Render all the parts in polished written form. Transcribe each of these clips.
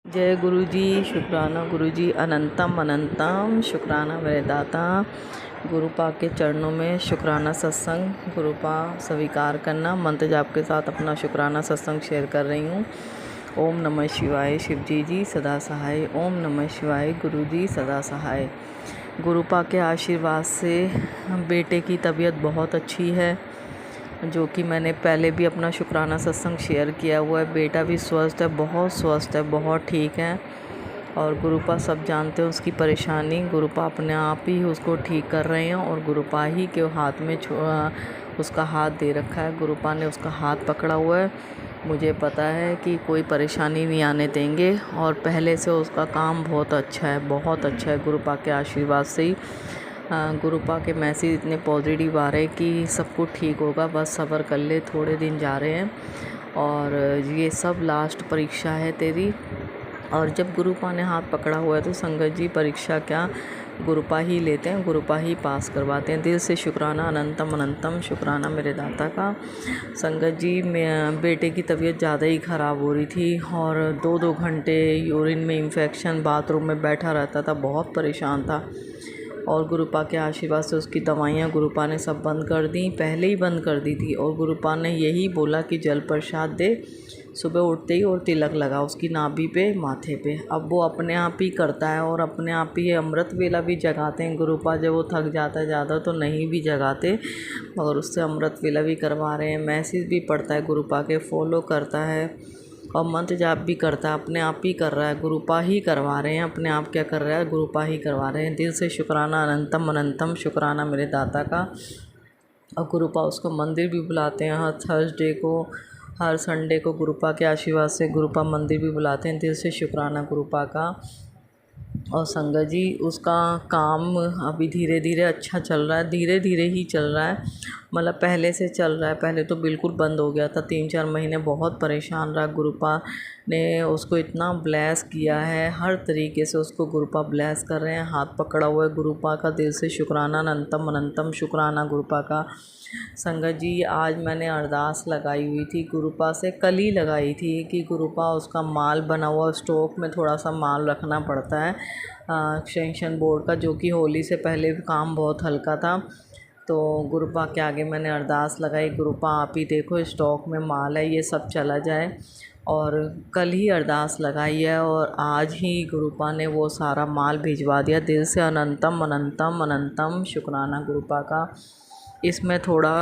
जय गुरु जी। शुक्राना गुरु जी, अनंतम अनंतम शुक्राना मेरे दाता। गुरु पाक के चरणों में शुक्राना सत्संग गुरु पाक स्वीकार करना। मंत्र जाप के साथ अपना शुक्राना सत्संग शेयर कर रही हूँ। ओम नमः शिवाय शिव जी सदा सहाय। ओम नमः शिवाय गुरु जी सदा सहाय। गुरु पाक के आशीर्वाद से बेटे की तबीयत बहुत अच्छी है, जो कि मैंने पहले भी अपना शुक्राना सत्संग शेयर किया हुआ है। बेटा भी स्वस्थ है, बहुत स्वस्थ है, बहुत ठीक है। और गुरुपा सब जानते हैं उसकी परेशानी। गुरुपा अपने आप ही उसको ठीक कर रहे हैं और गुरुपा ही के हाथ में उसका हाथ दे रखा है। गुरुपा ने उसका हाथ पकड़ा हुआ है। मुझे पता है कि कोई परेशानी नहीं आने देंगे और पहले से उसका काम बहुत अच्छा है, बहुत अच्छा है। गुरुपा के आशीर्वाद से ही गुरुपा के मैसेज इतने पॉजिटिव आ रहे हैं कि सब कुछ ठीक होगा, बस सब्र कर ले, थोड़े दिन जा रहे हैं और ये सब लास्ट परीक्षा है तेरी। और जब गुरुपा ने हाथ पकड़ा हुआ है तो संगत जी परीक्षा क्या गुरुपा ही लेते हैं, गुरुपा ही पास करवाते हैं। दिल से शुक्राना, अनंतम अनंतम शुक्राना मेरे दाता का। संगत जी बेटे की तबीयत ज़्यादा ही ख़राब हो रही थी और 2-2 घंटे यूरिन में इन्फेक्शन, बाथरूम में बैठा रहता था, बहुत परेशान था। और गुरुपा के आशीर्वाद से उसकी दवाइयाँ गुरुपा ने सब बंद कर दी, पहले ही बंद कर दी थी। और गुरुपा ने यही बोला कि जल प्रसाद दे, सुबह उठते ही और तिलक लगा उसकी नाभि पे, माथे पे। अब वो अपने आप ही करता है और अपने आप ही अमृत वेला भी जगाते हैं गुरुपा। जब वो थक जाता है ज़्यादा तो नहीं भी जगाते, मगर उससे अमृत वेला भी करवा रहे हैं। मैसेज भी पढ़ता है गुरुपा के, फॉलो करता है और मंत्र जाप भी करता है, अपने आप ही कर रहा है। गुरुपा ही करवा रहे हैं, अपने आप क्या कर रहा है, गुरुपा ही करवा रहे हैं। दिल से शुक्राना, अनंतम अनंतम शुक्राना मेरे दाता का। और गुरुपा उसको मंदिर भी बुलाते हैं हर थर्सडे को, हर संडे को गुरुपा के आशीर्वाद से गुरुपा मंदिर भी बुलाते हैं। दिल से शुक्राना गुरुपा का। और संगत जी उसका काम अभी धीरे धीरे अच्छा चल रहा है, धीरे धीरे ही चल रहा है, मतलब पहले से चल रहा है। पहले तो बिल्कुल बंद हो गया था, 3-4 महीने बहुत परेशान रहा। गुरुपा ने उसको इतना ब्लेस किया है, हर तरीके से उसको गुरुपा ब्लेस कर रहे हैं। हाथ पकड़ा हुआ है गुरुपा का। दिल से शुक्राना, अनंतम अनंतम शुक्राना गुरुपा का। संगत जी आज मैंने अरदास लगाई हुई थी गुरुपा से, कल ही लगाई थी कि गुरुपा उसका माल बना हुआ स्टॉक में थोड़ा सा माल रखना पड़ता है एक्सटेंशन बोर्ड का, जो कि होली से पहले काम बहुत हल्का था। तो गुरुपा के आगे मैंने अरदास लगाई, गुरुपा आप ही देखो स्टॉक में माल है, ये सब चला जाए। और कल ही अरदास लगाई है और आज ही गुरुपा ने वो सारा माल भिजवा दिया। दिल से अनंतम अनंतम अनंतम शुक्राना गुरुपा का। इसमें थोड़ा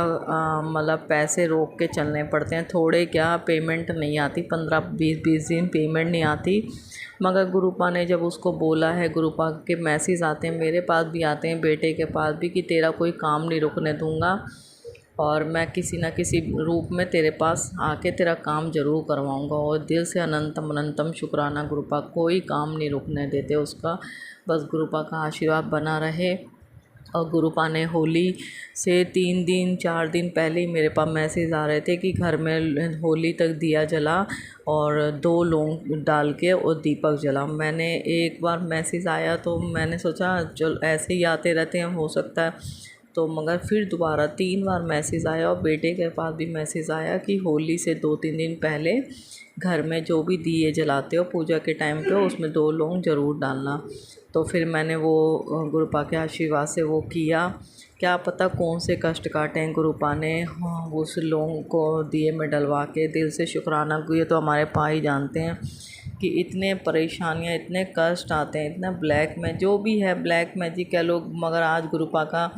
मतलब पैसे रोक के चलने पड़ते हैं, थोड़े क्या पेमेंट नहीं आती, 15-20 दिन पेमेंट नहीं आती। मगर गुरुपा ने जब उसको बोला है, गुरुपा के मैसेज आते हैं, मेरे पास भी आते हैं, बेटे के पास भी, कि तेरा कोई काम नहीं रुकने दूंगा और मैं किसी न किसी रूप में तेरे पास आके तेरा काम ज़रूर करवाऊंगा। और दिल से अनंतम अनंतम शुक्राना गुरुपा, कोई काम नहीं रुकने देते उसका, बस गुरुपा का आशीर्वाद बना रहे। और गुरुपा ने होली से 3 दिन 4 दिन पहले ही मेरे पास मैसेज आ रहे थे कि घर में होली तक दिया जला और 2 लौंग डाल के और दीपक जला। मैंने एक बार मैसेज आया तो मैंने सोचा चल ऐसे ही आते रहते हैं, हो सकता है तो, मगर फिर दोबारा 3 बार मैसेज आया और बेटे के पास भी मैसेज आया कि होली से 2-3 दिन पहले घर में जो भी दिए जलाते हो पूजा के टाइम पे उसमें 2 लौंग ज़रूर डालना। तो फिर मैंने वो गुरुपा के आशीर्वाद से वो किया। क्या पता कौन से कष्ट काटे हैं गुरुपा ने उस लौंग को दिए में डलवा के। दिल से शुक्राना, ये तो हमारे पा ही जानते हैं कि इतने परेशानियां, इतने कष्ट आते हैं, इतना ब्लैक में जो भी है ब्लैक मैजिक कह लो। मगर आज गुरुपा का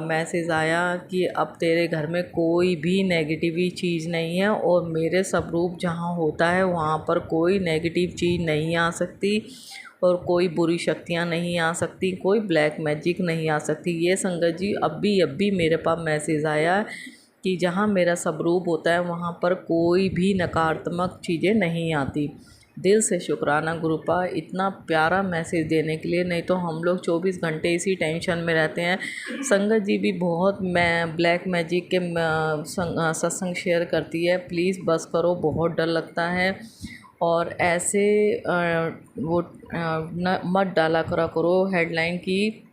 मैसेज आया कि अब तेरे घर में कोई भी नेगेटिव चीज़ नहीं है और मेरे स्वरूप जहाँ होता है वहाँ पर कोई नेगेटिव चीज़ नहीं आ सकती और कोई बुरी शक्तियाँ नहीं आ सकती, कोई ब्लैक मैजिक नहीं आ सकती। ये संगत जी अभी मेरे पास मैसेज आया है कि जहाँ मेरा स्वरूप होता है वहाँ पर कोई भी नकारात्मक चीज़ें नहीं आती। दिल से शुक्राना गुरुपा इतना प्यारा मैसेज देने के लिए, नहीं तो हम लोग 24 घंटे इसी टेंशन में रहते हैं। संगत जी भी बहुत मैं ब्लैक मैजिक के सत्संग शेयर करती है, प्लीज़ बस करो, बहुत डर लगता है। और ऐसे वो मत डाला करो हेडलाइन की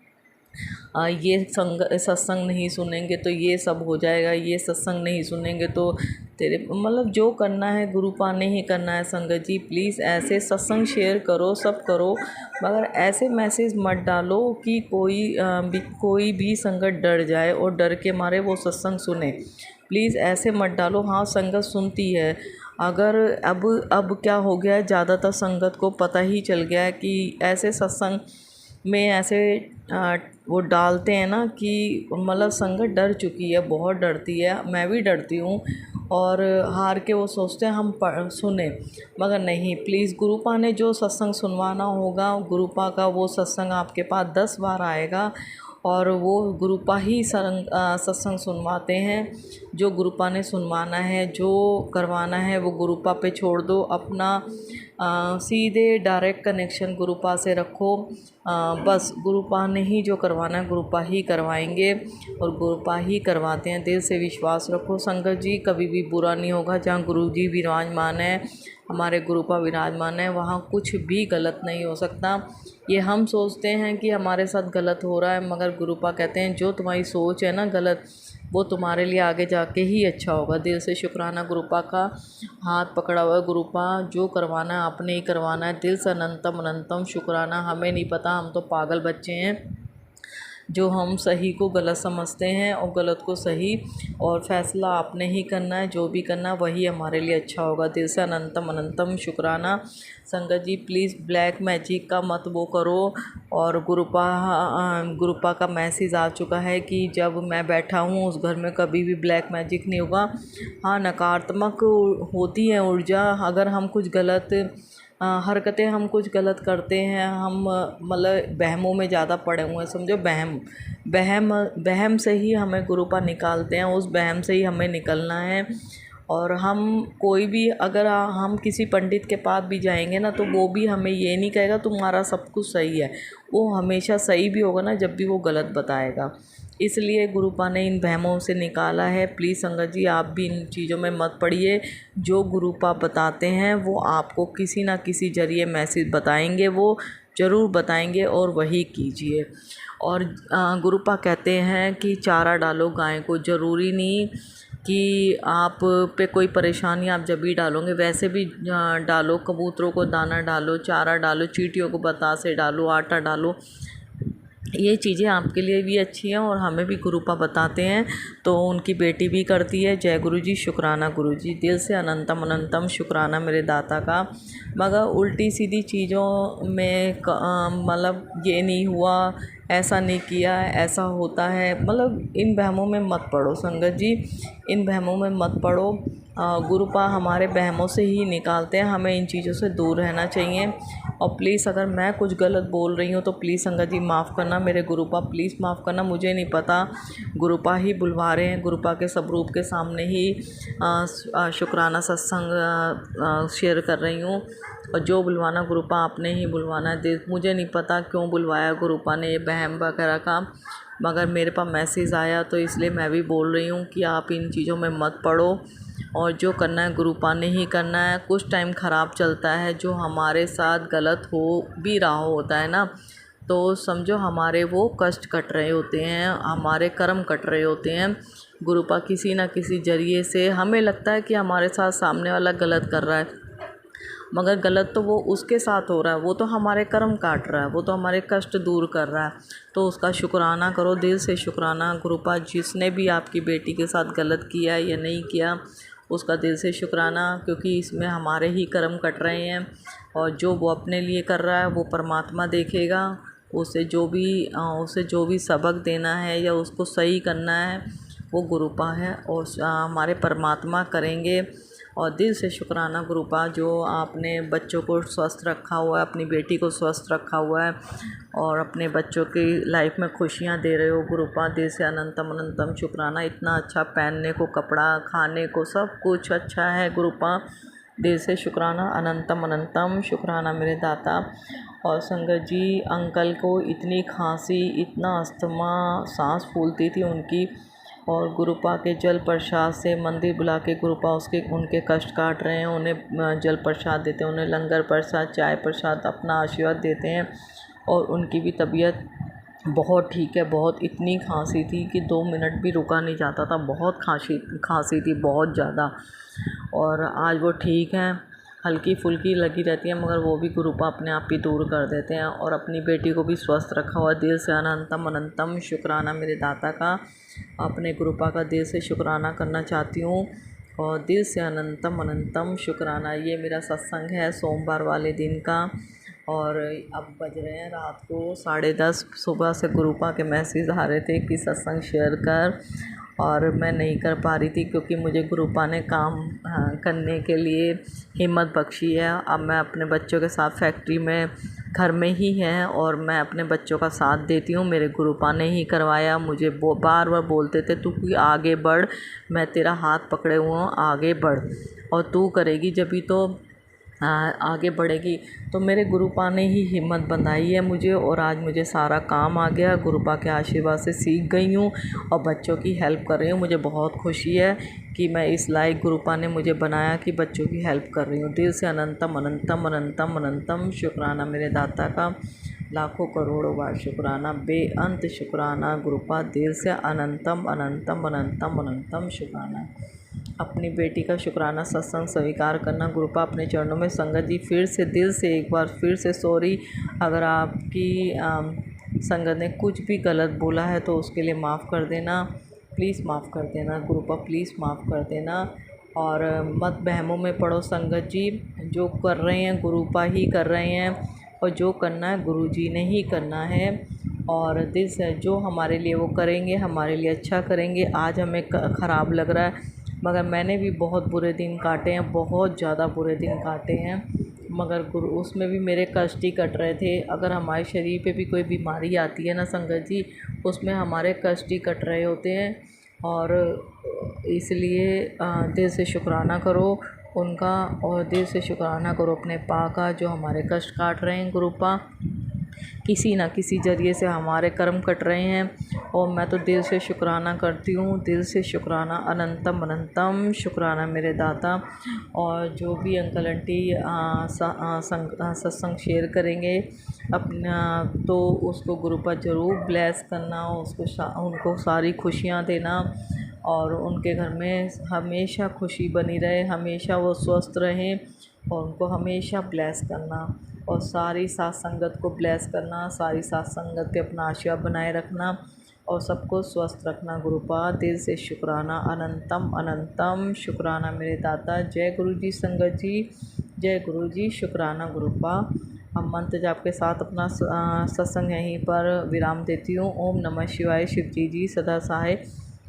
ये सत्संग नहीं सुनेंगे तो ये सब हो जाएगा, ये सत्संग नहीं सुनेंगे तो तेरे मतलब जो करना है गुरुपा ने ही करना है। संगत जी प्लीज़ ऐसे सत्संग शेयर करो, सब करो, मगर ऐसे मैसेज मत डालो कि कोई भी संगत डर जाए और डर के मारे वो सत्संग सुने। प्लीज़ ऐसे मत डालो। हाँ संगत सुनती है, अगर अब क्या हो गया है, ज़्यादातर संगत को पता ही चल गया है कि ऐसे सत्संग में ऐसे वो डालते हैं ना कि मतलब संगत डर चुकी है, बहुत डरती है, मैं भी डरती हूँ, और हार के वो सोचते हैं हम सुने, मगर नहीं। प्लीज़ गुरुपा ने जो सत्संग सुनवाना होगा, गुरुपा का वो सत्संग आपके पास 10 बार आएगा और वो गुरुपा ही सत्संग सुनवाते हैं। जो गुरुपा ने सुनवाना है, जो करवाना है, वो गुरुपा पे छोड़ दो। अपना सीधे डायरेक्ट कनेक्शन गुरुपा से रखो। बस गुरुपा ने ही जो करवाना है गुरुपा ही करवाएंगे और गुरुपा ही करवाते हैं। दिल से विश्वास रखो संगत जी, कभी भी बुरा नहीं होगा। जहाँ गुरु जी विराजमान है, हमारे गुरुपा विराजमान है, वहाँ कुछ भी गलत नहीं हो सकता। ये हम सोचते हैं कि हमारे साथ गलत हो रहा है, मगर गुरुपा कहते हैं जो तुम्हारी सोच है ना गलत, वो तुम्हारे लिए आगे जाके ही अच्छा होगा। दिल से शुक्राना गुरुपा का, हाथ पकड़ा हुआ है गुरुपा, जो करवाना है आपने ही करवाना है। दिल से अनंतम अनंतम शुक्राना। हमें नहीं पता, हम तो पागल बच्चे हैं जो हम सही को गलत समझते हैं और गलत को सही, और फैसला आपने ही करना है। जो भी करना वही हमारे लिए अच्छा होगा। दिल से अनंतम अनंतम शुक्राना। संगत जी प्लीज़ ब्लैक मैजिक का मत वो करो। और गुरुपा का मैसेज आ चुका है कि जब मैं बैठा हूँ उस घर में कभी भी ब्लैक मैजिक नहीं होगा। हाँ नकारात्मक होती है ऊर्जा, अगर हम कुछ गलत हरकतें हम कुछ गलत करते हैं, हम मतलब बहमों में ज़्यादा पड़े हुए हैं, समझो बहम से ही हमें गुरुपा निकालते हैं, उस बहम से ही हमें निकलना है। और हम कोई भी अगर हम किसी पंडित के पास भी जाएंगे ना, तो वो भी हमें ये नहीं कहेगा तुम्हारा सब कुछ सही है, वो हमेशा सही भी होगा ना जब भी वो गलत बताएगा। इसलिए गुरुपा ने इन बहमों से निकाला है। प्लीज़ संगत जी आप भी इन चीज़ों में मत पड़िए। जो गुरुपा बताते हैं वो आपको किसी ना किसी जरिए मैसेज बताएंगे, वो ज़रूर बताएंगे और वही कीजिए। और गुरुपा कहते हैं कि चारा डालो गाय को। ज़रूरी नहीं कि आप पे कोई परेशानी आप जब भी डालोगे, वैसे भी डालो, कबूतरों को दाना डालो, चारा डालो, चींटियों को बतासे डालो, आटा डालो, ये चीज़ें आपके लिए भी अच्छी हैं और हमें भी गुरुपा बताते हैं, तो उनकी बेटी भी करती है। जय गुरु जी, शुक्राना गुरु जी। दिल से अनंतम अनंतम शुक्राना मेरे दाता का। मगर उल्टी सीधी चीज़ों में मतलब ये नहीं हुआ, ऐसा नहीं किया, ऐसा होता है, मतलब इन बहमों में मत पड़ो संगत जी, इन बहमों में मत पड़ो। गुरुपा हमारे बहमों से ही निकालते हैं, हमें इन चीज़ों से दूर रहना चाहिए। और प्लीज़ अगर मैं कुछ गलत बोल रही हूँ तो प्लीज़ संगत जी माफ़ करना, मेरे गुरुपा प्लीज़ माफ़ करना, मुझे नहीं पता, गुरुपा ही बुलवा रहे हैं। गुरुपा के स्वरूप के सामने ही शुक्राना सत्संग शेयर कर रही हूँ, और जो बुलवाना गुरुपा आपने ही बुलवाना है। मुझे नहीं पता क्यों बुलवाया गुरुपा ने ये बहम वगैरह का, मगर मेरे पास मैसेज आया तो इसलिए मैं भी बोल रही हूँ कि आप इन चीज़ों में मत पड़ो, और जो करना है गुरुपा ने ही करना है। कुछ टाइम ख़राब चलता है, जो हमारे साथ गलत हो भी रहा होता है ना, तो समझो हमारे वो कष्ट कट रहे होते हैं, हमारे कर्म कट रहे होते हैं। गुरुपा किसी ना किसी जरिए से, हमें लगता है कि हमारे साथ सामने वाला गलत कर रहा है, मगर गलत तो वो उसके साथ हो रहा है, वो तो हमारे कर्म काट रहा है, वो तो हमारे कष्ट दूर कर रहा है। तो उसका शुक्राना करो, दिल से शुक्राना। गुरुपा जिसने भी आपकी बेटी के साथ गलत किया या नहीं किया, उसका दिल से शुक्राना, क्योंकि इसमें हमारे ही कर्म कट रहे हैं, और जो वो अपने लिए कर रहा है वो परमात्मा देखेगा। उसे जो भी सबक देना है या उसको सही करना है वो गुरुपा है, और हमारे परमात्मा करेंगे। और दिल से शुक्राना गुरुपा, जो आपने बच्चों को स्वस्थ रखा हुआ है, अपनी बेटी को स्वस्थ रखा हुआ है, और अपने बच्चों की लाइफ में खुशियाँ दे रहे हो गुरुपा। दिल से अनंतम अनंतम शुक्राना। इतना अच्छा पहनने को कपड़ा, खाने को सब कुछ अच्छा है गुरुपा। दिल से शुक्राना, अनंतम अनंतम शुक्राना मेरे दाता। और संगत जी अंकल को इतनी खांसी, इतना अस्थमा, सांस फूलती थी उनकी, और गुरुपा के जल प्रसाद से मंदिर बुला के गुरुपा उनके कष्ट काट रहे हैं। उन्हें जल प्रसाद देते हैं, उन्हें लंगर प्रसाद, चाय प्रसाद, अपना आशीर्वाद देते हैं, और उनकी भी तबीयत बहुत ठीक है, बहुत इतनी खांसी थी कि 2 मिनट भी रुका नहीं जाता था, बहुत खांसी थी बहुत ज़्यादा। और आज वो ठीक हैं, हल्की फुल्की लगी रहती है मगर वो भी गुरुपा अपने आप ही दूर कर देते हैं। और अपनी बेटी को भी स्वस्थ रखा हुआ, दिल से अनंतम अनंतम शुक्राना मेरे दाता का। अपने गुरुपा का दिल से शुक्राना करना चाहती हूँ और दिल से अनंतम अनंतम शुक्राना। ये मेरा सत्संग है सोमवार वाले दिन का और अब बज रहे हैं रात को 10:30। सुबह से गुरुपा के मैसेज आ रहे थे कि सत्संग शेयर कर, और मैं नहीं कर पा रही थी क्योंकि मुझे गुरुपा ने काम करने के लिए हिम्मत बख्शी है। अब मैं अपने बच्चों के साथ फैक्ट्री में घर में ही हैं और मैं अपने बच्चों का साथ देती हूँ। मेरे गुरुपा ने ही करवाया, मुझे बार बार बोलते थे तू कोई आगे बढ़, मैं तेरा हाथ पकड़े हुआ हूँ, आगे बढ़ और तू करेगी जभी तो आगे बढ़ेगी। तो मेरे गुरुपा ने ही हिम्मत बंधाई है मुझे और आज मुझे सारा काम आ गया। गुरुपा के आशीर्वाद से सीख गई हूँ और बच्चों की हेल्प कर रही हूँ। मुझे बहुत खुशी है कि मैं इस लायक गुरुपा ने मुझे बनाया कि बच्चों की हेल्प कर रही हूँ। दिल से अनंतम अनंतम अनंतम अनंतम शुक्राना मेरे दाता का, लाखों करोड़ों बार शुक्राना, बेअंत शुक्राना गुरुपा। दिल से अनंतम अनंतम अनंतम अनंतम शुक्राना। अपनी बेटी का शुक्राना सत्संग स्वीकार करना गुरुपा अपने चरणों में। संगत जी फिर से दिल से एक बार फिर से सॉरी, अगर आपकी संगत ने कुछ भी गलत बोला है तो उसके लिए माफ़ कर देना, प्लीज़ माफ़ कर देना गुरुपा, प्लीज़ माफ़ कर देना। और मत बहमों में पड़ो संगत जी, जो कर रहे हैं गुरुपा ही कर रहे हैं और जो करना है गुरु जी ने ही करना है। और दिल से जो हमारे लिए वो करेंगे, हमारे लिए अच्छा करेंगे। आज हमें ख़राब लग रहा है मगर मैंने भी बहुत बुरे दिन काटे हैं, बहुत ज़्यादा बुरे दिन काटे हैं मगर गुरु उसमें भी मेरे कष्ट ही कट रहे थे। अगर हमारे शरीर पे भी कोई बीमारी आती है ना संगत जी, उसमें हमारे कष्ट ही कट रहे होते हैं। और इसलिए दिल से शुक्राना करो उनका और दिल से शुक्राना करो अपने पा का जो हमारे कष्ट काट रहे हैं गुरुपा। किसी न किसी ज़रिए से हमारे कर्म कट रहे हैं और मैं तो दिल से शुक्राना करती हूँ, दिल से शुक्राना, अनंतम अनंतम शुक्राना मेरे दाता। और जो भी अंकल आंटी सत्संग शेयर करेंगे अपना तो उसको गुरुपा ज़रूर ब्लेस करना, उनको सारी खुशियाँ देना और उनके घर में हमेशा खुशी बनी रहे, हमेशा वो स्वस्थ रहें और उनको हमेशा ब्लेस करना और सारी साथ संगत को ब्लेस करना, सारी साथ संगत पे अपना आशीर्वाद बनाए रखना और सबको स्वस्थ रखना गुरुपा। दिल से शुक्राना, अनंतम अनंतम शुक्राना मेरे दाता। जय गुरु जी संगत जी, जय गुरु जी, शुक्राना गुरुपा। हम मंत्र जाप के साथ अपना सत्संग यहीं पर विराम देती हूँ। ओम नमः शिवाय, शिव जी सदा सहाय।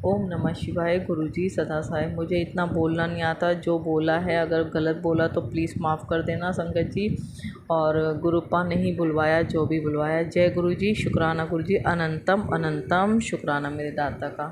ओम नमः शिवाय, गुरु जी सदा सहाय। मुझे इतना बोलना नहीं आता, जो बोला है अगर गलत बोला तो प्लीज़ माफ़ कर देना संगत जी। और गुरुपा ने ही बुलवाया जो भी बुलवाया। जय गुरु जी, शुक्राना गुरु जी, अनंतम अनंतम शुक्राना मेरे दाता का।